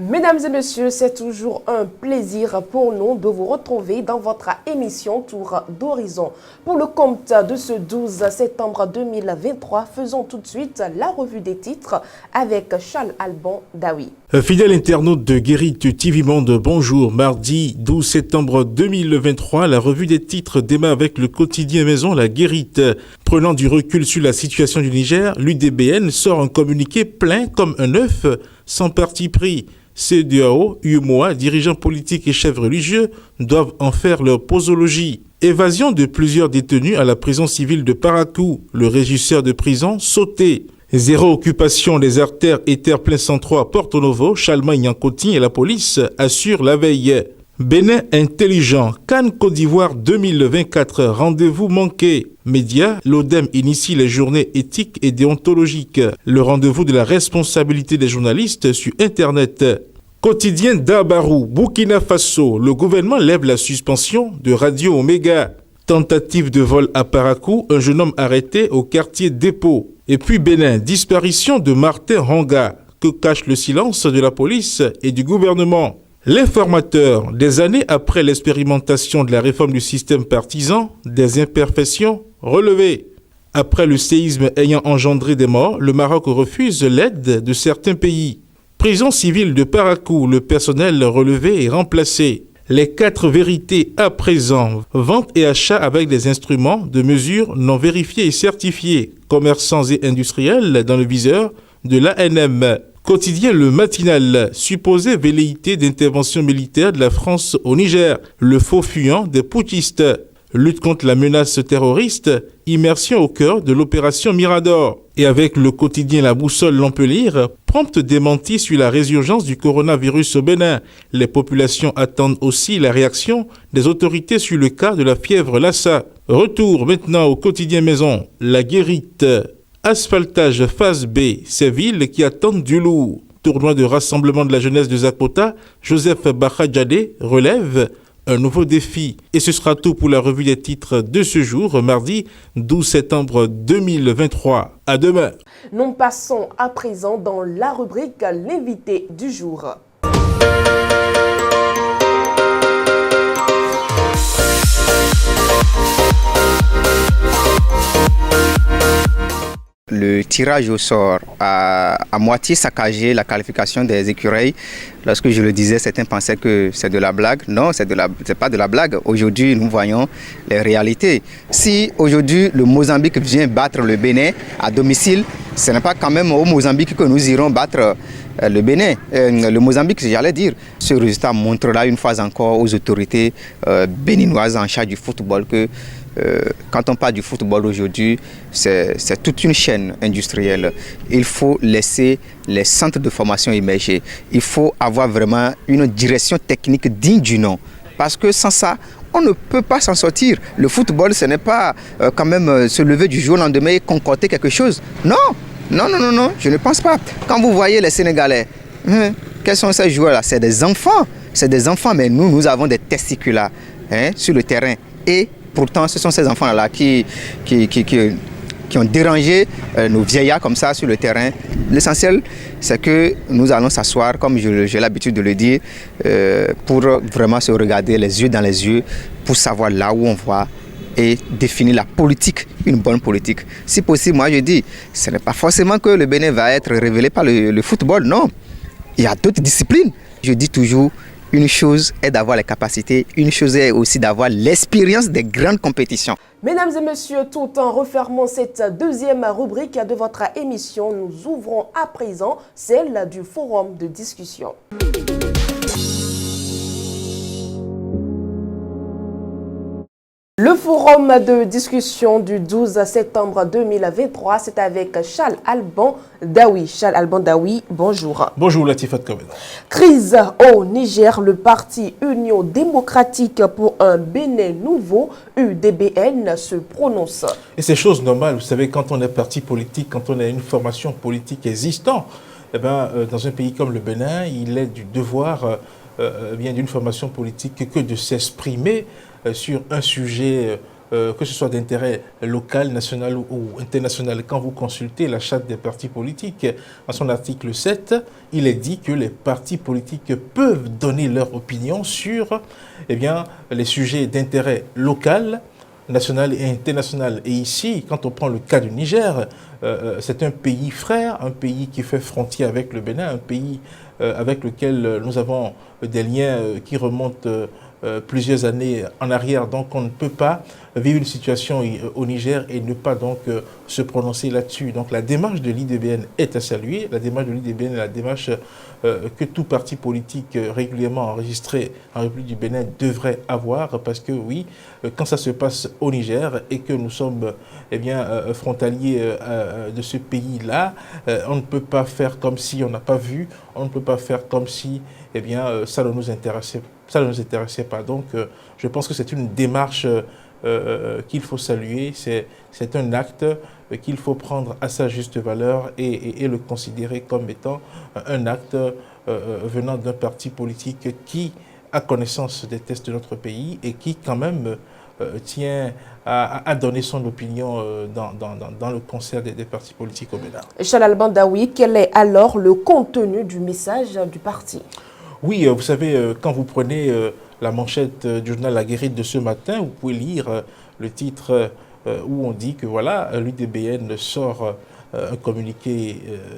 Mesdames et messieurs, c'est toujours un plaisir pour nous de vous retrouver dans votre émission Tour d'Horizon. Pour le compte de ce 12 septembre 2023, faisons tout de suite la revue des titres avec Charles Alban Daoui. Fidèle internaute de Guérite TV Monde, bonjour. Mardi 12 septembre 2023, la revue des titres démarre avec le quotidien maison La Guérite. Prenant du recul sur la situation du Niger, l'UDBN sort un communiqué plein comme un œuf, sans parti pris. CEDEAO, UEMOA, dirigeants politiques et chefs religieux doivent en faire leur posologie. Évasion de plusieurs détenus à la prison civile de Parakou. Le régisseur de prison sauté. Zéro occupation des artères et terre-plein 103 Porto Novo, Chalma-Nyankoti et la police assurent la veille. Bénin intelligent, Cannes Côte d'Ivoire 2024, rendez-vous manqué. Médias, l'ODEM initie les journées éthiques et déontologiques. Le rendez-vous de la responsabilité des journalistes sur Internet. Quotidien d'Abarou, Burkina Faso, le gouvernement lève la suspension de Radio Omega. Tentative de vol à Parakou, un jeune homme arrêté au quartier Dépôt. Et puis Bénin, disparition de Martin Ranga. Que cache le silence de la police et du gouvernement? L'informateur, des années après l'expérimentation de la réforme du système partisan, des imperfections relevées. Après le séisme ayant engendré des morts, le Maroc refuse l'aide de certains pays. Prison civile de Parakou, le personnel relevé et remplacé. Les 4 vérités à présent, vente et achat avec des instruments de mesure non vérifiés et certifiés, commerçants et industriels dans le viseur de l'ANM. Quotidien Le Matinal, supposée velléité d'intervention militaire de la France au Niger, le faux fuyant des putschistes, lutte contre la menace terroriste, immersion au cœur de l'opération Mirador. Et avec le quotidien La Boussole L'Empelire, prompte démenti sur la résurgence du coronavirus au Bénin. Les populations attendent aussi la réaction des autorités sur le cas de la fièvre Lassa. Retour maintenant au quotidien maison, La Guérite. Asphaltage phase B, ces villes qui attendent du lourd. Tournoi de rassemblement de la jeunesse de Zakota, Joseph Bahadjadé relève un nouveau défi. Et ce sera tout pour la revue des titres de ce jour, mardi 12 septembre 2023. À demain. Nous passons à présent dans la rubrique L'invité du jour. Le tirage au sort a à moitié saccagé la qualification des écureuils. Lorsque je le disais, certains pensaient que c'est de la blague. Non, c'est pas de la blague. Aujourd'hui, nous voyons les réalités. Si aujourd'hui le Mozambique vient battre le Bénin à domicile, ce n'est pas quand même au Mozambique que nous irons battre le Bénin, le Mozambique, j'allais dire. Ce résultat montrera une fois encore aux autorités béninoises en charge du football que quand on parle du football aujourd'hui, c'est toute une chaîne industrielle. Il faut laisser les centres de formation émerger. Il faut avoir vraiment une direction technique digne du nom. Parce que sans ça, on ne peut pas s'en sortir. Le football, ce n'est pas quand même se lever du jour au lendemain et concocter quelque chose. Non, je ne pense pas. Quand vous voyez les Sénégalais, quels sont ces joueurs-là? C'est des enfants, mais nous avons des testicules sur le terrain. Et pourtant, ce sont ces enfants-là qui ont dérangé nos vieillards comme ça sur le terrain. L'essentiel, c'est que nous allons s'asseoir, comme j'ai l'habitude de le dire, pour vraiment se regarder les yeux dans les yeux, pour savoir là où on va et définir la politique, une bonne politique. Si possible, moi je dis, ce n'est pas forcément que le Bénin va être révélé par le football, non. Il y a d'autres disciplines. Je dis toujours, une chose est d'avoir les capacités, une chose est aussi d'avoir l'expérience des grandes compétitions. Mesdames et messieurs, tout en refermant cette deuxième rubrique de votre émission, nous ouvrons à présent celle du forum de discussion. Le forum de discussion du 12 septembre 2023, c'est avec Charles Alban Daoui. Charles Alban Daoui, bonjour. Bonjour Latifat Kamel. Crise au Niger, le parti Union démocratique pour un Bénin nouveau, UDBN, se prononce. Et c'est chose normale, vous savez, quand on est parti politique, quand on a une formation politique existante, dans un pays comme le Bénin, il est du devoir d'une formation politique que de s'exprimer sur un sujet que ce soit d'intérêt local, national ou international. Quand vous consultez la charte des partis politiques, en son article 7, il est dit que les partis politiques peuvent donner leur opinion sur les sujets d'intérêt local, national et international. Et ici, quand on prend le cas du Niger, c'est un pays frère, un pays qui fait frontière avec le Bénin, un pays avec lequel nous avons des liens qui remontent plusieurs années en arrière. Donc on ne peut pas vivre une situation au Niger et ne pas donc se prononcer là-dessus. Donc la démarche de l'IDBN est à saluer. La démarche de l'IDBN est la démarche que tout parti politique régulièrement enregistré en République du Bénin devrait avoir, parce que oui, quand ça se passe au Niger et que nous sommes frontaliers de ce pays-là, on ne peut pas faire comme si on n'a pas vu, on ne peut pas faire comme si ça ne nous intéressait pas. Ça ne nous intéressait pas. Donc, je pense que c'est une démarche qu'il faut saluer. C'est un acte qu'il faut prendre à sa juste valeur et le considérer comme étant un acte venant d'un parti politique qui a connaissance des tests de notre pays et qui, quand même, tient à donner son opinion dans le concert des partis politiques au Bénin. Chalal Bandaoui, quel est alors le contenu du message du parti ? Oui, vous savez, quand vous prenez la manchette du journal La Guérite de ce matin, vous pouvez lire le titre où on dit que voilà, l'UDBN sort un communiqué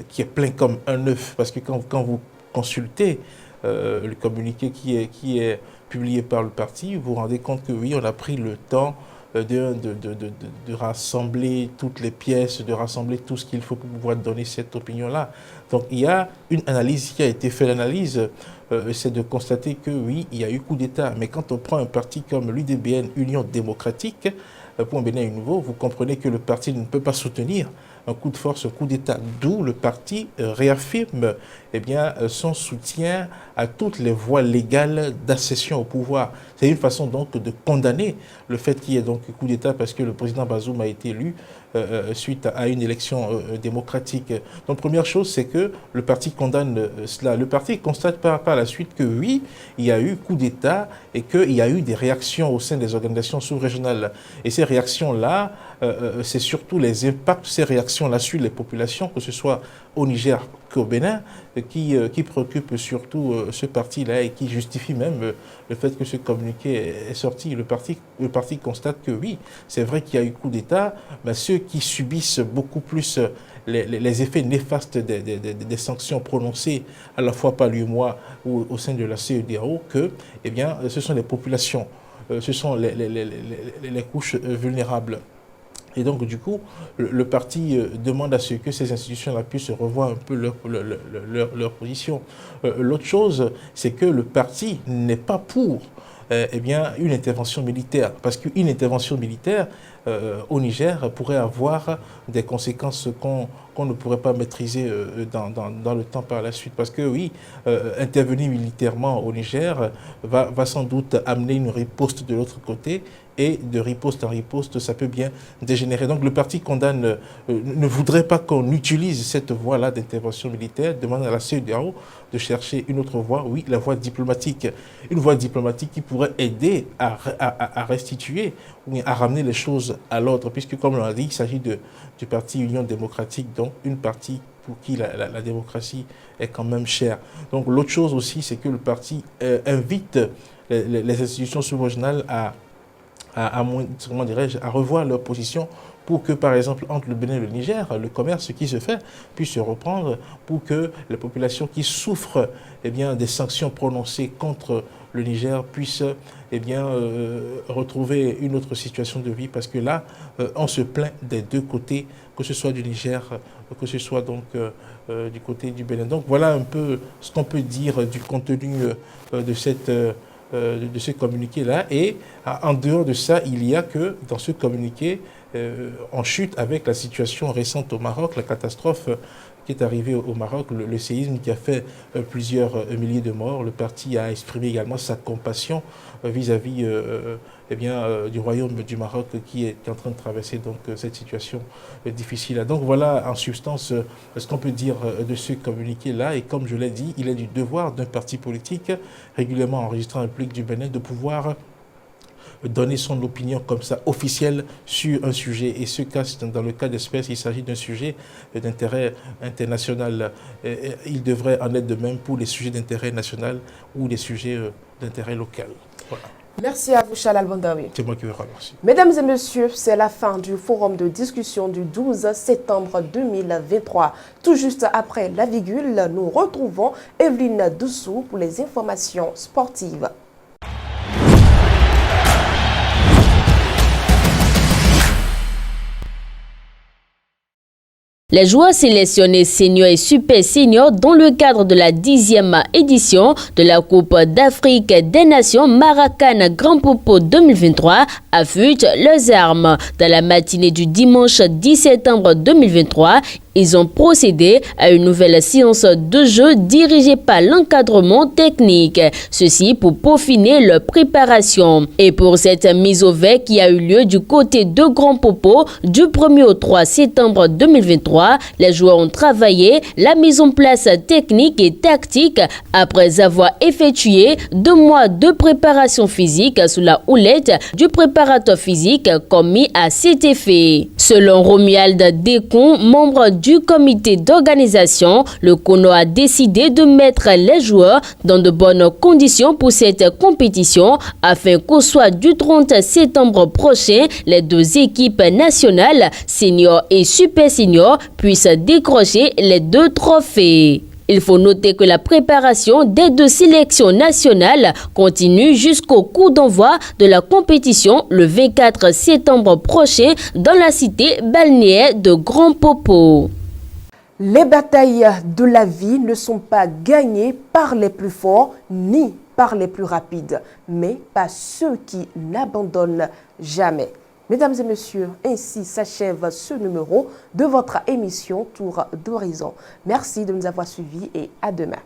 qui est plein comme un œuf. Parce que quand vous consultez le communiqué qui est publié par le parti, vous vous rendez compte que oui, on a pris le temps de rassembler toutes les pièces, de rassembler tout ce qu'il faut pour pouvoir donner cette opinion-là. Donc il y a une analyse qui a été faite. L'analyse, c'est de constater que oui, il y a eu coup d'État. Mais quand on prend un parti comme l'UDBN, Union démocratique, pour un Bénin nouveau, vous comprenez que le parti ne peut pas soutenir un coup de force, un coup d'État. D'où le parti réaffirme son soutien à toutes les voies légales d'accession au pouvoir. C'est une façon donc de condamner le fait qu'il y ait donc coup d'État parce que le président Bazoum a été élu suite à une élection démocratique. Donc première chose, c'est que le parti condamne cela. Le parti constate par la suite que oui, il y a eu coup d'État et qu'il y a eu des réactions au sein des organisations sous-régionales. Et ces réactions-là, c'est surtout les impacts de ces réactions-là sur les populations, que ce soit au Niger qu'au Bénin, qui préoccupe surtout ce parti-là et qui justifie même le fait que ce communiqué est sorti. Le parti constate que oui, c'est vrai qu'il y a eu coup d'État, mais ceux qui subissent beaucoup plus les effets néfastes des sanctions prononcées à la fois par l'UEMOA ou au sein de la CEDEAO, que ce sont les populations, ce sont les couches vulnérables. Et donc, du coup, le parti demande à ce que ces institutions-là puissent revoir un peu leur position. L'autre chose, c'est que le parti n'est pas pour une intervention militaire. Parce qu'une intervention militaire au Niger pourrait avoir des conséquences qu'on ne pourrait pas maîtriser dans le temps par la suite. Parce que oui, intervenir militairement au Niger va sans doute amener une riposte de l'autre côté. Et de riposte en riposte, ça peut bien dégénérer. Donc le parti condamne, ne voudrait pas qu'on utilise cette voie-là d'intervention militaire, demande à la CEDEAO de chercher une autre voie, oui, la voie diplomatique. Une voie diplomatique qui pourrait aider à restituer ou à ramener les choses à l'ordre, puisque comme on l'a dit, il s'agit du parti Union démocratique, donc une partie pour qui la démocratie est quand même chère. Donc l'autre chose aussi, c'est que le parti invite les institutions sous-régionales à revoir leur position pour que, par exemple, entre le Bénin et le Niger, le commerce qui se fait puisse se reprendre pour que les populations qui souffrent des sanctions prononcées contre le Niger puissent retrouver une autre situation de vie. Parce que là, on se plaint des deux côtés, que ce soit du Niger, que ce soit donc du côté du Bénin. Donc voilà un peu ce qu'on peut dire du contenu de ce communiqué-là. Et en dehors de ça, il y a que dans ce communiqué, on chute avec la situation récente au Maroc, la catastrophe qui est arrivée au Maroc, le séisme qui a fait plusieurs milliers de morts. Le parti a exprimé également sa compassion vis-à-vis du royaume du Maroc qui est en train de traverser donc cette situation difficile. Donc voilà en substance ce qu'on peut dire de ce communiqué-là. Et comme je l'ai dit, il est du devoir d'un parti politique régulièrement enregistré en République du Bénin de pouvoir donner son opinion comme ça, officielle, sur un sujet. Et ce cas, dans le cas d'espèce, il s'agit d'un sujet d'intérêt international. Il devrait en être de même pour les sujets d'intérêt national ou les sujets d'intérêt local. Voilà. Merci à vous, Chalal Bandawi. C'est moi qui vous remercie. Mesdames et messieurs, c'est la fin du forum de discussion du 12 septembre 2023. Tout juste après la virgule, nous retrouvons Evelyne Doussou pour les informations sportives. Les joueurs sélectionnés seniors et super seniors dans le cadre de la 10e édition de la Coupe d'Afrique des Nations Maracan Grand Popo 2023 affûtent leurs armes. Dans la matinée du dimanche 10 septembre 2023, ils ont procédé à une nouvelle séance de jeu dirigée par l'encadrement technique. Ceci pour peaufiner leur préparation. Et pour cette mise au vert qui a eu lieu du côté de Grand Popo du 1er au 3 septembre 2023, les joueurs ont travaillé la mise en place technique et tactique après avoir effectué 2 mois de préparation physique sous la houlette du préparateur physique commis à cet effet. Selon Romuald Descon, membre du comité d'organisation, le CONO a décidé de mettre les joueurs dans de bonnes conditions pour cette compétition afin qu'au soir du 30 septembre prochain, les 2 équipes nationales, seniors et super seniors, puissent décrocher les 2 trophées. Il faut noter que la préparation des 2 sélections nationales continue jusqu'au coup d'envoi de la compétition le 24 septembre prochain dans la cité balnéaire de Grand Popo. Les batailles de la vie ne sont pas gagnées par les plus forts ni par les plus rapides, mais par ceux qui n'abandonnent jamais. Mesdames et messieurs, ainsi s'achève ce numéro de votre émission Tour d'Horizon. Merci de nous avoir suivis et à demain.